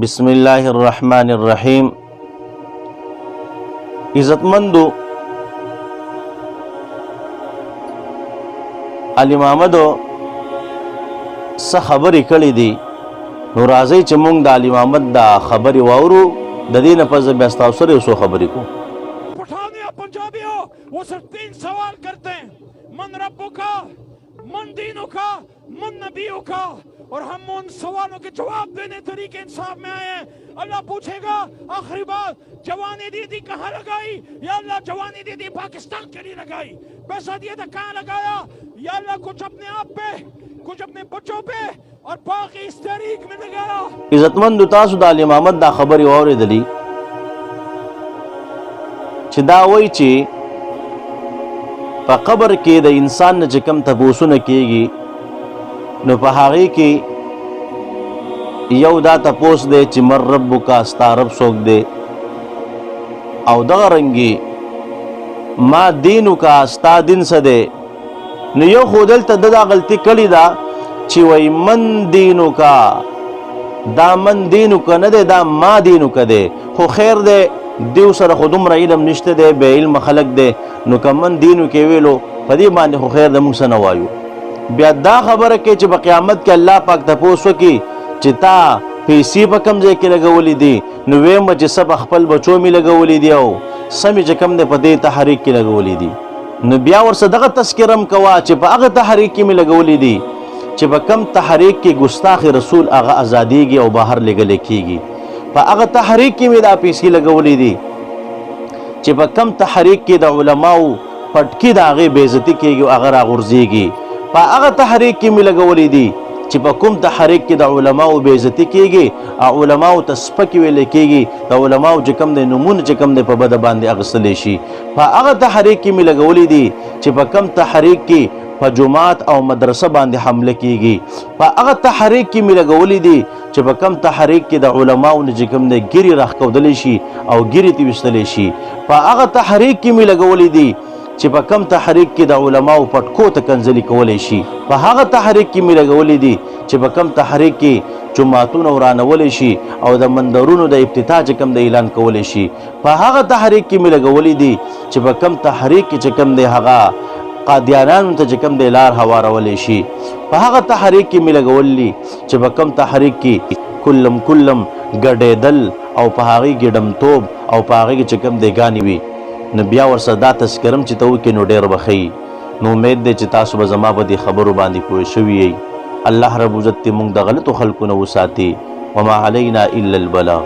بسم الله الرحمن الرحیم. عزتمندو علي محمد څه خبرې کړې دي، نو راځئ چې موږ د علي محمد دا خبرې واورو. د دې نه پس بیا ستاسو سره یو څو خبرې کوو. पठानिया पंजाबियों वो सिर्फ 3 सवाल करते हैं, मन रब्बों का, मन दीनों का, मन नबियों का, और हम उन सवालों के जवाब देने तरीके इंसाफ में आए हैं. अल्लाह पूछेगा आखिरी बात, जवानी दीदी कहाँ लगाई? या अल्लाह जवानी दीदी पाकिस्तान के लिए लगाई. पैसा दिया था कहाँ लगाया? या अल्लाह कुछ अपने आप पे, कुछ अपने बच्चों पे, और बाकी इस तहरीक में लगाया. عزتمندو تاسو د علي محمد دا خبرې واورېدلې چې دا وایي چې په قبر کې د انسان نه چې کوم تپوسونه کېږي، نو په هغې کې یو دا تپوس دی چې من ربک، ستا رب څوک دی، او دغه رنګې ما دینک، ستا دین څه دی. نو یو خو دلته ده دا غلطي کړې ده چې وایي من دینک، دا من دینک نه دی، دا ما دینک دی. خو خیر دی، دیو سره خو دومره علم نشته دی، بې علم خلک دی، نو که من دینک ویلو په دې باندې خو خیر د موږ څه نه وایو. بیا دا خبره کوي چې په قیامت کې الله پاک تپوس وکړي چې تا پیسې په کوم ځای کې لګولې دي، نو ویم به چې څه په خپل بچو مې لګولې دي او څه مې چې کوم دی په دې تحریک کې لګولې دي. نو بیا ورسره دغه تذکره هم کوه چې په هغه تحریک کې مې لګولې دي چې په کم تحریک کې ګستاخ رسول هغه ازادیږي او بهر لګلې کېږي. په هغه تحریک کې مې دا پیسې لګولې دي چې په کم تحریک کې د علماو پټکي د هغې بېعزتي کېږي او هغه راغورځېږي. په هغه تحریک کې مې لګولې دي چې په کوم تحریک کې د علماو بېعزتي کېږي او علماو ته سپکې ویلې کېږي، د علماو چې کوم دی نومونه چې کوم دی په بده باندې اخیستلی شي. په هغه تحریک کې مې لګولې دي چې په کم تحریک کې په جماعت او مدرسه باندې حمله کېږي. په هغه تحریک کې مې لګولې دي چې په کم تحریک کې د علماو نه چې کوم دی ګیرې راښکودلی شي او ګیرې ترې ویستلی شي. په هغه تحریک کې مې لګولې دي چې په کم تحریک کې د علماو پټکو ته کنځلي کولی شي. په هغه تحریک کې مې لګولې دي چې په کم تحریک کې جماعتونه ورانولی شي او د مندرونو د افتتاح چې کوم د اعلان کولی شي. په هغه تحریک کې مې لګولې دي چې په کم تحریک کې چې کوم دی هغه قادیانانو ته چې کوم دی لار هوارولی شي. په هغه تحریک کې مې لګولې چې په کم تحریک کې کلم ګډېدل او په هغې ګډمتوب او په هغې کې چې کوم دی ګانې وي، نو بیا ورسره دا تذکرم چې ته وکړې نو ډېر به ښه. نو امید دی چې تاسو به زما په دې خبرو باندې پوه شوي یئ. الله رب عزت دې موږ د غلطو خلکو نه وساتي. وما علینا الا البلاغ.